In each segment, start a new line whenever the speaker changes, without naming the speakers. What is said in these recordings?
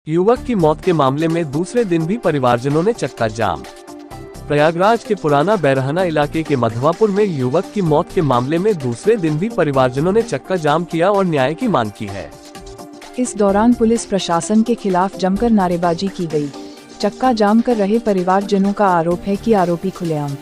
युवक की मौत के मामले में दूसरे दिन भी परिवारजनों ने चक्का जाम। प्रयागराज के पुराना बैरहना इलाके के मधवापुर में युवक की मौत के मामले में दूसरे दिन भी परिवारजनों ने चक्का जाम किया और न्याय की मांग की है।
इस दौरान पुलिस प्रशासन के खिलाफ जमकर नारेबाजी की गई। चक्का जाम कर रहे परिवारजनों का आरोप है कि आरोपी खुलेआम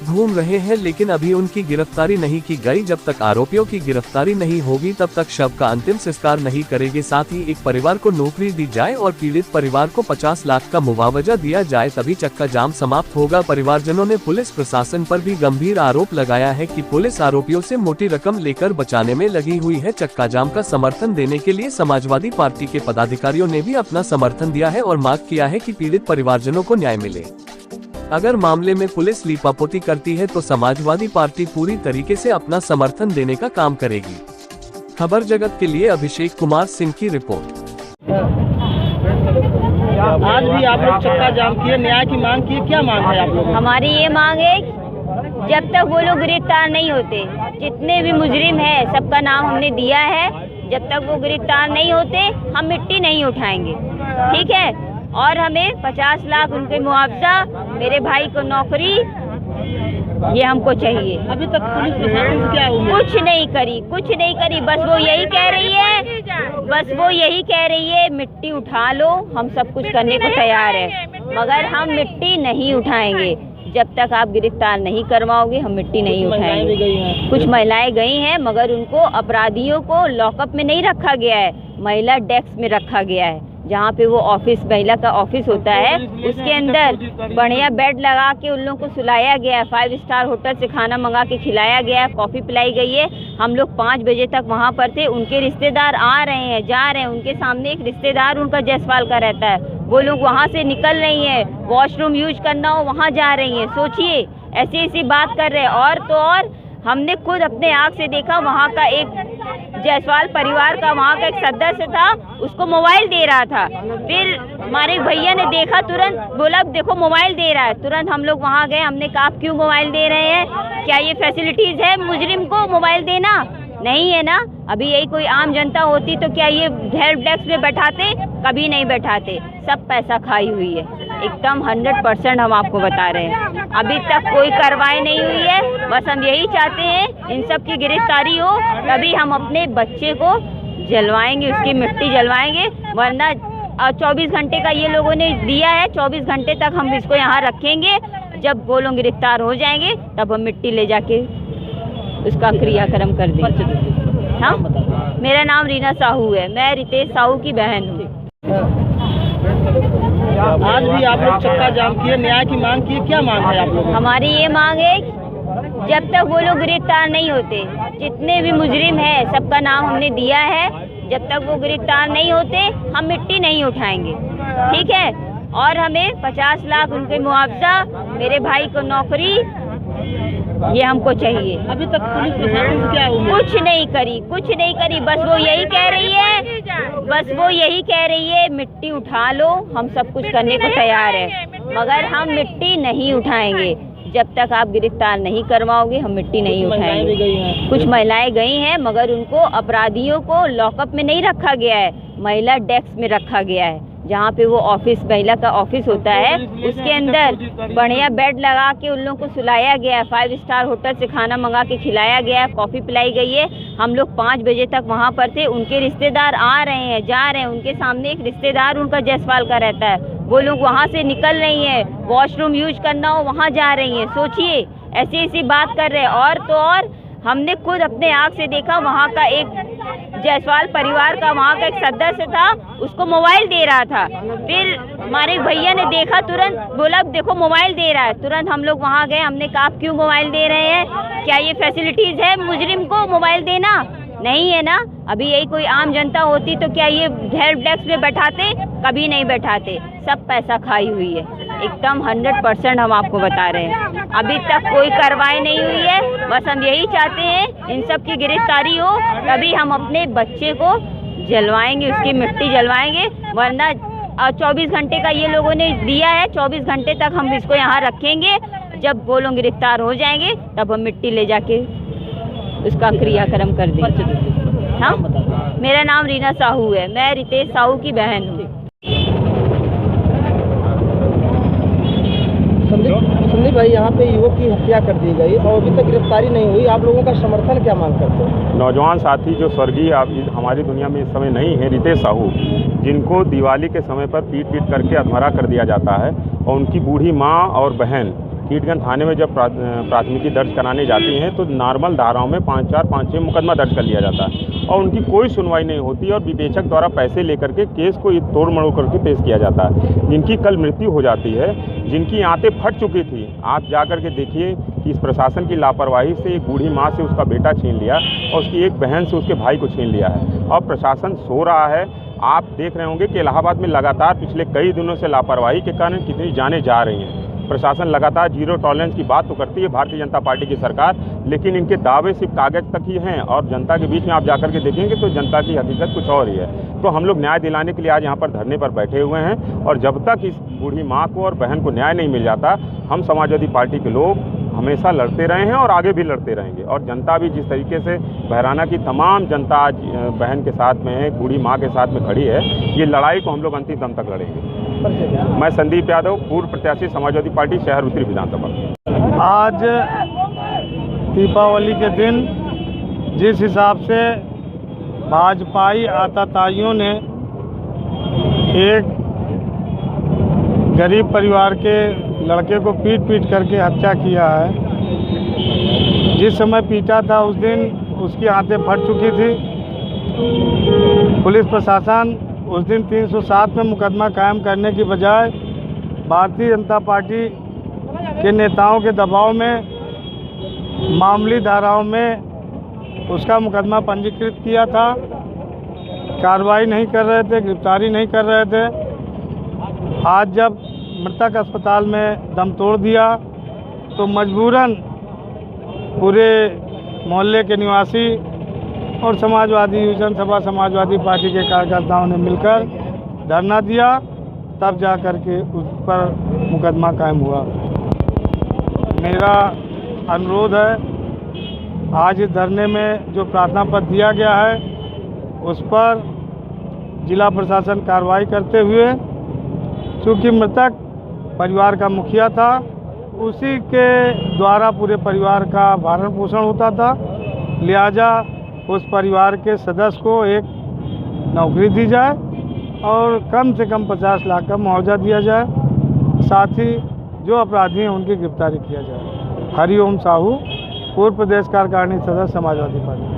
घूम रहे हैं, लेकिन अभी उनकी गिरफ्तारी नहीं की गई। जब तक आरोपियों की गिरफ्तारी नहीं होगी तब तक शव का अंतिम संस्कार नहीं करेंगे। साथ ही एक परिवार को नौकरी दी जाए और पीड़ित परिवार को 50 लाख का मुआवजा दिया जाए, तभी चक्का जाम समाप्त होगा। परिवारजनों ने पुलिस प्रशासन पर भी गंभीर आरोप लगाया है कि पुलिस आरोपियों से मोटी रकम लेकर बचाने में लगी हुई है। चक्का जाम का समर्थन देने के लिए समाजवादी पार्टी के पदाधिकारियों ने भी अपना समर्थन दिया है और मांग किया है कि पीड़ित परिवारजनों को न्याय मिले। अगर मामले में पुलिस लीपापोती करती है तो समाजवादी पार्टी पूरी तरीके से अपना समर्थन देने का काम करेगी। खबर जगत के लिए अभिषेक कुमार सिंह की रिपोर्ट।
आज भी आप लोग चक्का जाम किए, न्याय की मांग की, क्या मांग है आप लोग?
हमारी ये मांग है, जब तक वो लोग गिरफ्तार नहीं होते, जितने भी मुजरिम हैं सबका नाम हमने दिया है, जब तक वो गिरफ्तार नहीं होते हम मिट्टी नहीं उठाएंगे, ठीक है। और हमें 50 लाख उनके मुआवजा, मेरे भाई को नौकरी, ये हमको चाहिए।
अभी तक पुलिस प्रशासन से क्या हुआ?
कुछ नहीं करी, बस वो यही कह रही है मिट्टी उठा लो, हम सब कुछ करने को तैयार है, मगर हम मिट्टी नहीं उठाएंगे। जब तक आप गिरफ्तार नहीं करवाओगे हम मिट्टी नहीं उठाएंगे। कुछ महिलाएं गई हैं, मगर उनको, अपराधियों को लॉकअप में नहीं रखा गया है, महिला डेस्क में रखा गया है, जहाँ पे वो ऑफिस, महिला का ऑफिस होता है, उसके अंदर बढ़िया बेड लगा के उन लोगों को सुलाया गया है। 5 स्टार होटल से खाना मंगा के खिलाया गया है, कॉफ़ी पिलाई गई है। हम लोग 5 बजे तक वहाँ पर थे। उनके रिश्तेदार आ रहे हैं, जा रहे हैं, उनके सामने एक रिश्तेदार उनका जयसवाल का रहता है, वो लोग वहाँ से निकल रही हैं, वॉशरूम यूज करना हो वहाँ जा रही हैं। सोचिए, ऐसी बात कर रहे हैं। और तो और हमने खुद अपने आँख से देखा, वहाँ का एक जायसवाल परिवार का वहाँ का एक सदस्य था, उसको मोबाइल दे रहा था। फिर हमारे भैया ने देखा, तुरंत बोला देखो मोबाइल दे रहा है। तुरंत हम लोग वहाँ गए, हमने कहा आप क्यों मोबाइल दे रहे हैं, क्या ये फैसिलिटीज़ है मुजरिम को मोबाइल देना? नहीं है ना। अभी यही कोई आम जनता होती तो क्या ये हेल्प डेस्क में बैठाते? कभी नहीं बैठाते। सब पैसा खाई हुई है, एकदम 100% हम आपको बता रहे हैं। अभी तक कोई कार्रवाई नहीं हुई है। बस हम यही चाहते हैं इन सब की गिरफ्तारी हो, तभी हम अपने बच्चे को जलवाएंगे, उसकी मिट्टी जलवाएंगे। वरना 24 घंटे का ये लोगों ने दिया है, 24 घंटे तक हम इसको यहाँ रखेंगे। जब वो लोग गिरफ्तार हो जाएंगे तब हम मिट्टी ले जाके उसका क्रियाक्रम कर देंगे। हाँ, मेरा नाम रीना साहू है, मैं रितेश साहू की बहन हूँ।
आज भी आप लोग चक्का जाम किए, न्याय की मांग की, क्या मांग है आप लोग?
हमारी ये मांग है, जब तक वो लोग गिरफ्तार नहीं होते, जितने भी मुजरिम हैं सबका नाम हमने दिया है, जब तक वो गिरफ्तार नहीं होते हम मिट्टी नहीं उठाएंगे, ठीक है। और हमें 50 लाख उनके मुआवजा, मेरे भाई को नौकरी, ये हमको चाहिए।
अभी तक पुलिस प्रशासन से क्या हुआ?
कुछ नहीं करी, बस वो यही कह रही है मिट्टी उठा लो, हम सब कुछ करने को तैयार है, मगर हम मिट्टी नहीं उठाएंगे। जब तक आप गिरफ्तार नहीं करवाओगे हम मिट्टी नहीं उठाएंगे। कुछ महिलाएं गई हैं, मगर उनको, अपराधियों को लॉकअप में नहीं रखा गया है, महिला डेस्क में रखा गया है, जहाँ पे वो ऑफिस, महिला का ऑफिस होता है, उसके अंदर बढ़िया बेड लगा के उन लोगों को सुलाया गया है। 5 स्टार होटल से खाना मंगा के खिलाया गया है, कॉफ़ी पिलाई गई है। हम लोग 5 बजे तक वहाँ पर थे। उनके रिश्तेदार आ रहे हैं, जा रहे हैं, उनके सामने एक रिश्तेदार उनका जयसवाल का रहता है, वो लोग वहाँ से निकल रही हैं, वॉशरूम यूज करना हो वहाँ जा रही हैं। सोचिए, ऐसी बात कर रहे हैं। और तो और हमने खुद अपने आँख से देखा, वहाँ का एक जायसवाल परिवार का वहाँ का एक सदस्य था, उसको मोबाइल दे रहा था। फिर हमारे भैया ने देखा, तुरंत बोला देखो मोबाइल दे रहा है। तुरंत हम लोग वहाँ गए, हमने कहा आप क्यों मोबाइल दे रहे हैं, क्या ये फैसिलिटीज़ है मुजरिम को मोबाइल देना? नहीं है ना। अभी यही कोई आम जनता होती तो क्या ये हेल्प डेस्क में बैठाते? कभी नहीं बैठाते। सब पैसा खाई हुई है, एकदम 100% हम आपको बता रहे हैं। अभी तक कोई कार्रवाई नहीं हुई है। बस हम यही चाहते हैं इन सब की गिरफ्तारी हो, तभी हम अपने बच्चे को जलवाएंगे, उसकी मिट्टी जलवाएंगे। वरना 24 घंटे का ये लोगों ने दिया है, 24 घंटे तक हम इसको यहाँ रखेंगे। जब वो लोग गिरफ्तार हो जाएंगे तब हम मिट्टी ले जाके उसका क्रियाक्रम कर देंगे। हाँ, मेरा नाम रीना साहू है, मैं रितेश साहू की बहन हूँ।
संदीप भाई, यहाँ पे युवक की हत्या कर दी गई और अभी तक गिरफ्तारी नहीं हुई, आप लोगों का समर्थन क्या मांग करते हो?
नौजवान साथी जो स्वर्गीय हमारी दुनिया में इस समय नहीं है, रितेश साहू, जिनको दिवाली के समय पर पीट करके अधमरा कर दिया जाता है, और उनकी बूढ़ी माँ और बहन कीटगंज थाने में जब प्राथमिकी दर्ज कराने जाती हैं तो नॉर्मल धाराओं में 5-6 मुकदमा दर्ज कर लिया जाता है और उनकी कोई सुनवाई नहीं होती और विवेचक द्वारा पैसे लेकर के केस को तोड़ मरोड़ करके पेश किया जाता है। जिनकी कल मृत्यु हो जाती है, जिनकी आंतें फट चुकी थी, आप जा कर के देखिए कि इस प्रशासन की लापरवाही से एक बूढ़ी माँ से उसका बेटा छीन लिया और उसकी एक बहन से उसके भाई को छीन लिया है और प्रशासन सो रहा है। आप देख रहे होंगे कि इलाहाबाद में लगातार पिछले कई दिनों से लापरवाही के कारण कितनी जानें जा रही हैं। प्रशासन लगातार जीरो टॉलरेंस की बात तो करती है भारतीय जनता पार्टी की सरकार, लेकिन इनके दावे सिर्फ कागज तक ही हैं और जनता के बीच में आप जाकर के देखेंगे तो जनता की हकीकत कुछ और ही है। तो हम लोग न्याय दिलाने के लिए आज यहाँ पर धरने पर बैठे हुए हैं और जब तक इस बूढ़ी माँ को और बहन को न्याय नहीं मिल जाता, हम समाजवादी पार्टी के लोग हमेशा लड़ते रहे हैं और आगे भी लड़ते रहेंगे। और जनता भी जिस तरीके से बहराना की तमाम जनता आज बहन के साथ में है, बूढ़ी माँ के साथ में खड़ी है, ये लड़ाई को हम लोग अंतिम दम तक लड़ेंगे। मैं संदीप यादव, पूर्व प्रत्याशी समाजवादी पार्टी शहर उत्तरी विधानसभा।
आज दीपावली के दिन जिस हिसाब से भाजपाई आताताइयों ने एक गरीब परिवार के लड़के को पीट करके हत्या किया है, जिस समय पीटा था उस दिन उसकी आंतें फट चुकी थी। पुलिस प्रशासन उस दिन 307 में मुकदमा कायम करने की बजाय भारतीय जनता पार्टी के नेताओं के दबाव में मामूली धाराओं में उसका मुकदमा पंजीकृत किया था। कार्रवाई नहीं कर रहे थे, गिरफ्तारी नहीं कर रहे थे। आज जब मृतक अस्पताल में दम तोड़ दिया तो मजबूरन पूरे मोहल्ले के निवासी और समाजवादी जनसभा समाजवादी पार्टी के कार्यकर्ताओं ने मिलकर धरना दिया, तब जा कर के उस पर मुकदमा कायम हुआ। मेरा अनुरोध है, आज इस धरने में जो प्रार्थना पत्र दिया गया है उस पर जिला प्रशासन कार्रवाई करते हुए, चूँकि मृतक परिवार का मुखिया था, उसी के द्वारा पूरे परिवार का भरण पोषण होता था, लिहाजा उस परिवार के सदस्य को एक नौकरी दी जाए और कम से कम 50 लाख का मुआवजा दिया जाए। साथ ही जो अपराधी हैं उनकी गिरफ्तारी किया जाए। हरिओम साहू, पूर्व प्रदेश कार्यकारिणी सदस्य समाजवादी पार्टी।